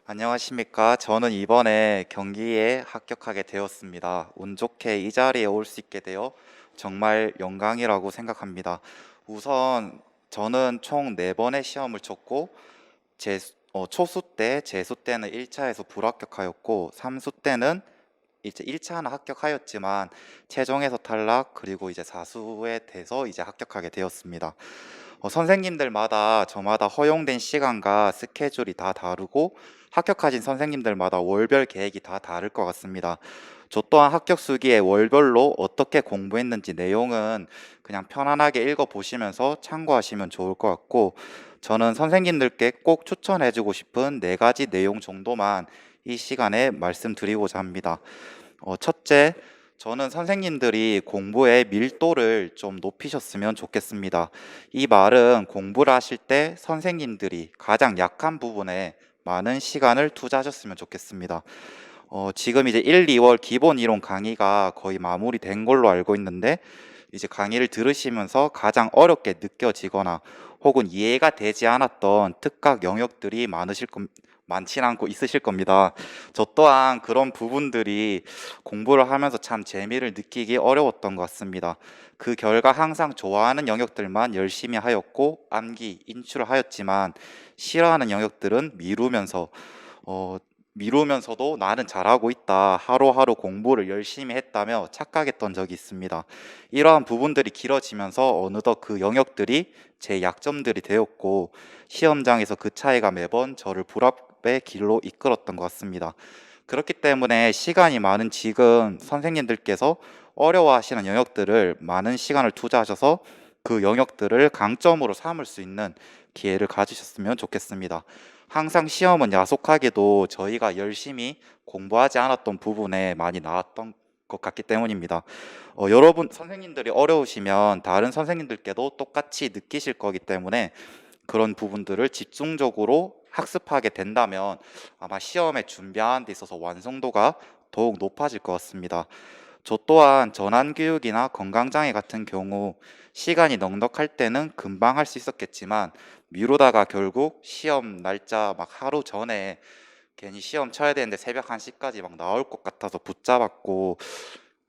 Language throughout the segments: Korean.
안녕하십니까. 저는 이번에 경기에 합격하게 되었습니다. 운 좋게 이 자리에 올 수 있게 되어 정말 영광이라고 생각합니다. 우선 저는 총 4번의 시험을 쳤고, 초수 때, 재수 때는 1차에서 불합격하였고, 3수 때는 이제 1차는 합격하였지만 최종에서 탈락, 그리고 이제 4수에 돼서 이제 합격하게 되었습니다. 선생님들마다 저마다 허용된 시간과 스케줄이 다 다르고 합격하신 선생님들마다 월별 계획이 다 다를 것 같습니다. 저 또한 합격 수기에 월별로 어떻게 공부했는지 내용은 그냥 편안하게 읽어보시면서 참고하시면 좋을 것 같고, 저는 선생님들께 꼭 추천해주고 싶은 4가지 내용 정도만 이 시간에 말씀드리고자 합니다. 첫째, 저는 선생님들이 공부의 밀도를 좀 높이셨으면 좋겠습니다. 이 말은 공부를 하실 때 선생님들이 가장 약한 부분에 많은 시간을 투자하셨으면 좋겠습니다. 지금 이제 1, 2월 기본 이론 강의가 거의 마무리된 걸로 알고 있는데, 이제 강의를 들으시면서 가장 어렵게 느껴지거나 혹은 이해가 되지 않았던 특강 영역들이 많지는 않고 있으실 겁니다. 저 또한 그런 부분들이 공부를 하면서 참 재미를 느끼기 어려웠던 것 같습니다. 그 결과 항상 좋아하는 영역들만 열심히 하였고 암기, 인출을 하였지만 싫어하는 영역들은 어, 미루면서도 나는 잘하고 있다. 하루하루 공부를 열심히 했다며 착각했던 적이 있습니다. 이러한 부분들이 길어지면서 어느덧 그 영역들이 제 약점들이 되었고 시험장에서 그 차이가 매번 저를 불합의 길로 이끌었던 것 같습니다. 그렇기 때문에 시간이 많은 지금 선생님들께서 어려워하시는 영역들을 많은 시간을 투자하셔서 그 영역들을 강점으로 삼을 수 있는 기회를 가지셨으면 좋겠습니다. 항상 시험은 야속하게도 저희가 열심히 공부하지 않았던 부분에 많이 나왔던 것 같기 때문입니다. 여러분 선생님들이 어려우시면 다른 선생님들께도 똑같이 느끼실 거기 때문에 그런 부분들을 집중적으로 학습하게 된다면 아마 시험에 준비하는 데 있어서 완성도가 더욱 높아질 것 같습니다. 저 또한 전환교육이나 건강장애 같은 경우 시간이 넉넉할 때는 금방 할 수 있었겠지만 미루다가 결국 시험 날짜 막 하루 전에 괜히 시험 쳐야 되는데 새벽 1시까지 막 나올 것 같아서 붙잡았고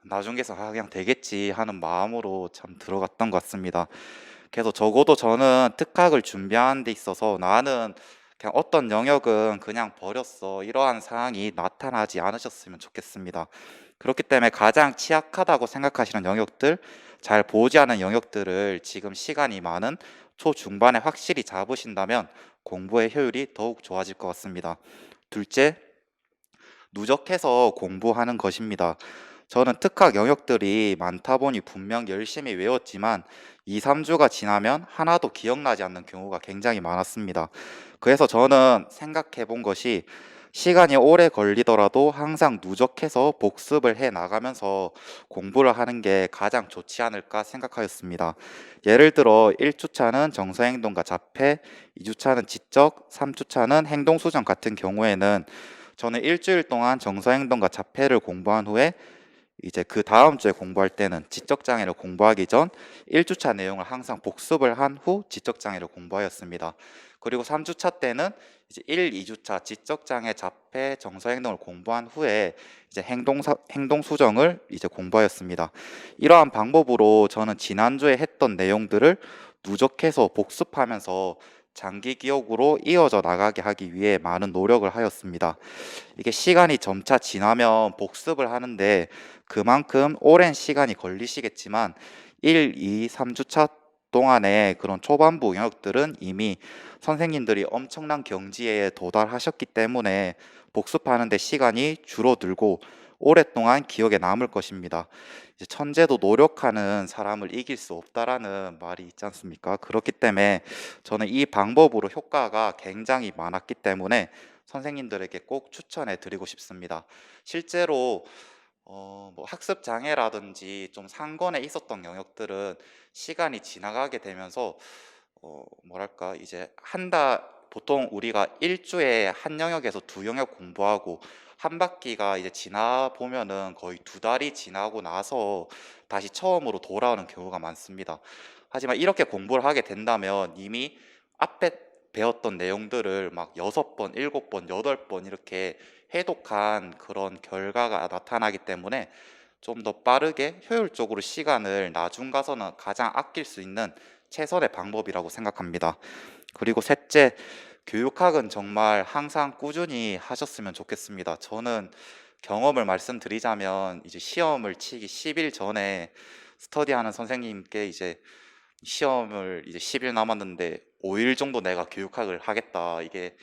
나중에서 그냥 되겠지 하는 마음으로 참 들어갔던 것 같습니다. 그래서 적어도 저는 특학을 준비하는 데 있어서 나는 그냥 어떤 영역은 그냥 버렸어. 이러한 상황이 나타나지 않으셨으면 좋겠습니다. 그렇기 때문에 가장 취약하다고 생각하시는 영역들, 잘 보지 않은 영역들을 지금 시간이 많은 초중반에 확실히 잡으신다면 공부의 효율이 더욱 좋아질 것 같습니다. 둘째, 누적해서 공부하는 것입니다. 저는 특학 영역들이 많다 보니 분명 열심히 외웠지만 2, 3주가 지나면 하나도 기억나지 않는 경우가 굉장히 많았습니다. 그래서 저는 생각해 본 것이 시간이 오래 걸리더라도 항상 누적해서 복습을 해 나가면서 공부를 하는 게 가장 좋지 않을까 생각하였습니다. 예를 들어 1주차는 정서행동과 자폐, 2주차는 지적, 3주차는 행동수정 같은 경우에는 저는 일주일 동안 정서행동과 자폐를 공부한 후에 이제 그 다음 주에 공부할 때는 지적장애를 공부하기 전 1주차 내용을 항상 복습을 한 후 지적장애를 공부하였습니다. 그리고 3주차 때는 이제 1, 2주차 지적장애, 자폐, 정서행동을 공부한 후에 이제 행동수정을 이제 공부하였습니다. 이러한 방법으로 저는 지난주에 했던 내용들을 누적해서 복습하면서 장기 기억으로 이어져 나가게 하기 위해 많은 노력을 하였습니다. 이게 시간이 점차 지나면 복습을 하는데 그만큼 오랜 시간이 걸리시겠지만 1, 2, 3주차 동안의 그런 초반부 영역들은 이미 선생님들이 엄청난 경지에 도달하셨기 때문에 복습하는 데 시간이 줄어들고 오랫동안 기억에 남을 것입니다. 이제 천재도 노력하는 사람을 이길 수 없다라는 말이 있지 않습니까? 그렇기 때문에 저는 이 방법으로 효과가 굉장히 많았기 때문에 선생님들에게 꼭 추천해 드리고 싶습니다. 실제로 뭐 학습 장애라든지 좀 상권에 있었던 영역들은 시간이 지나가게 되면서 뭐랄까 이제 보통 우리가 일주에 한 영역에서 두 영역 공부하고 한 바퀴가 이제 지나 보면은 거의 2달이 지나고 나서 다시 처음으로 돌아오는 경우가 많습니다. 하지만 이렇게 공부를 하게 된다면 이미 앞에 배웠던 내용들을 막 6번, 7번, 8번 이렇게 해독한 그런 결과가 나타나기 때문에 좀 더 빠르게 효율적으로 시간을 나중 가서는 가장 아낄 수 있는 최선의 방법이라고 생각합니다. 그리고 셋째, 교육학은 정말 항상 꾸준히 하셨으면 좋겠습니다. 저는 경험을 말씀드리자면 이제 시험을 치기 10일 전에 스터디하는 선생님께 이제 시험을 이제 10일 남았는데 5일 정도 내가 교육학을 하겠다. 이게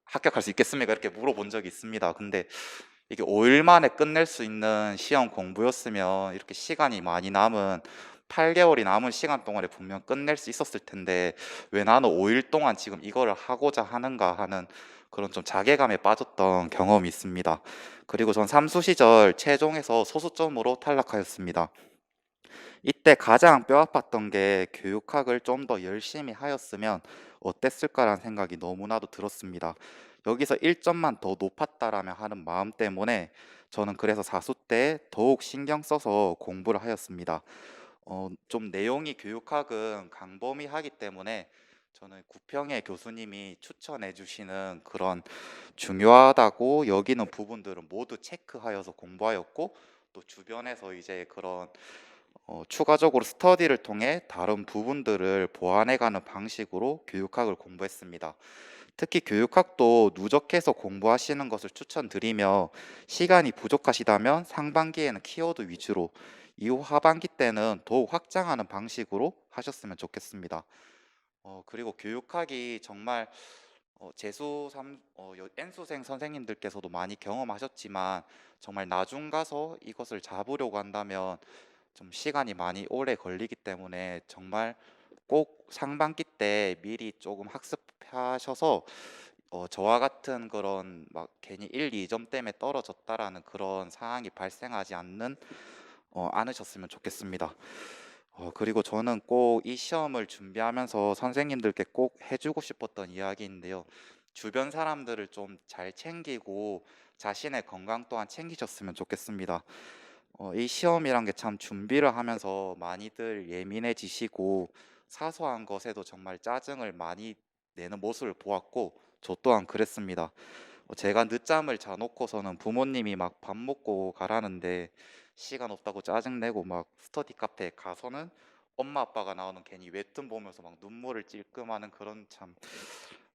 합격할 수 있겠습니까? 이렇게 물어본 적이 있습니다. 근데 이게 5일 만에 끝낼 수 있는 시험 공부였으면 이렇게 시간이 많이 남은 8개월이 남은 시간 동안에 분명 끝낼 수 있었을 텐데 왜 나는 5일 동안 지금 이거를 하고자 하는가 하는 그런 좀 자괴감에 빠졌던 경험이 있습니다. 그리고 전 삼수 시절 최종에서 소수점으로 탈락하였습니다. 이때 가장 뼈아팠던 게 교육학을 좀 더 열심히 하였으면 어땠을까라는 생각이 너무나도 들었습니다. 여기서 1점만 더 높았다라면 하는 마음 때문에 저는 그래서 사수 때 더욱 신경 써서 공부를 하였습니다. 좀 내용이 교육학은 강범위하기 때문에 저는 구평의 교수님이 추천해 주시는 그런 중요하다고 여기는 부분들은 모두 체크하여서 공부하였고 또 주변에서 이제 그런 추가적으로 스터디를 통해 다른 부분들을 보완해가는 방식으로 교육학을 공부했습니다. 특히 교육학도 누적해서 공부하시는 것을 추천드리며 시간이 부족하시다면 상반기에는 키워드 위주로 이후 하반기 때는 더욱 확장하는 방식으로 하셨으면 좋겠습니다. 그리고 교육학이 정말 재수 N수생 선생님들께서도 많이 경험하셨지만 정말 나중 가서 이것을 잡으려고 한다면 좀 시간이 많이 오래 걸리기 때문에 정말 꼭 상반기 때 미리 조금 학습하셔서 저와 같은 그런 막 괜히 1, 2점 때문에 떨어졌다라는 그런 상황이 발생하지 않으셨으면 좋겠습니다. 그리고 저는 꼭 이 시험을 준비하면서 선생님들께 꼭 해주고 싶었던 이야기인데요. 주변 사람들을 좀 잘 챙기고 자신의 건강 또한 챙기셨으면 좋겠습니다. 이 시험이란 게 참 준비를 하면서 많이들 예민해지시고 사소한 것에도 정말 짜증을 많이 내는 모습을 보았고 저 또한 그랬습니다. 제가 늦잠을 자놓고서는 부모님이 막 밥 먹고 가라는데 시간 없다고 짜증내고 막 스터디 카페에 가서는 엄마 아빠가 나오는 괜히 웹툰 보면서 막 눈물을 찔끔하는 그런 참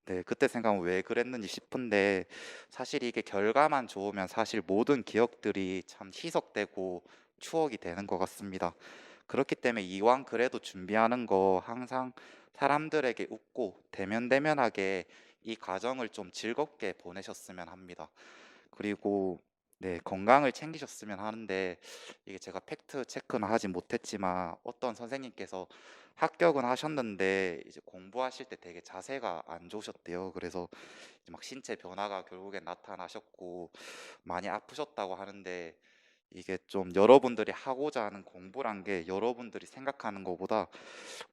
네, 그때 생각하면 왜 그랬는지 싶은데 사실 이게 결과만 좋으면 사실 모든 기억들이 참 희석되고 추억이 되는 것 같습니다. 그렇기 때문에 이왕 그래도 준비하는 거 항상 사람들에게 웃고 대면대면하게 이 과정을 좀 즐겁게 보내셨으면 합니다. 그리고 네, 건강을 챙기셨으면 하는데 이게 제가 팩트 체크는 하지 못했지만 어떤 선생님께서 합격은 하셨는데 이제 공부하실 때 되게 자세가 안 좋으셨대요. 그래서 이제 막 신체 변화가 결국엔 나타나셨고 많이 아프셨다고 하는데 이게 좀 여러분들이 하고자 하는 공부란 게 여러분들이 생각하는 것보다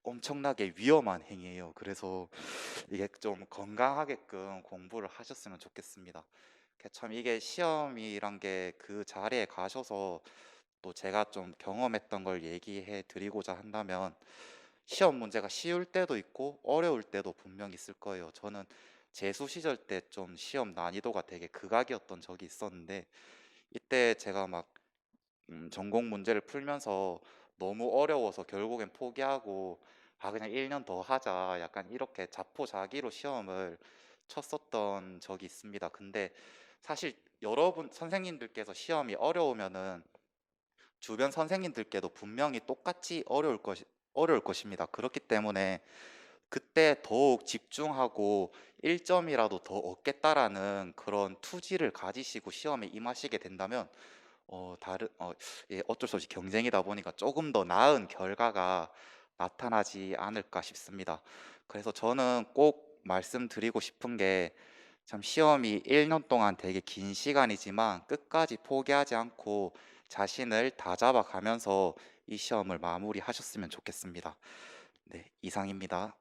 엄청나게 위험한 행위예요. 그래서 이게 좀 건강하게끔 공부를 하셨으면 좋겠습니다. 참 이게 시험이란 게 그 자리에 가셔서 또 제가 좀 경험했던 걸 얘기해 드리고자 한다면 시험 문제가 쉬울 때도 있고 어려울 때도 분명 있을 거예요. 저는 재수 시절 때 좀 시험 난이도가 되게 극악이었던 적이 있었는데 이때 제가 막 전공 문제를 풀면서 너무 어려워서 결국엔 포기하고 아 그냥 1년 더 하자 약간 이렇게 자포자기로 시험을 쳤었던 적이 있습니다. 근데 사실 여러분 선생님들께서 시험이 어려우면은 주변 선생님들께도 분명히 똑같이 어려울 것입니다. 그렇기 때문에 그때 더욱 집중하고 1점이라도 더 얻겠다라는 그런 투지를 가지시고 시험에 임하시게 된다면 어쩔 수 없이 경쟁이다 보니까 조금 더 나은 결과가 나타나지 않을까 싶습니다. 그래서 저는 꼭 말씀드리고 싶은 게 참 시험이 1년 동안 되게 긴 시간이지만 끝까지 포기하지 않고 자신을 다잡아 가면서 이 시험을 마무리하셨으면 좋겠습니다. 네, 이상입니다.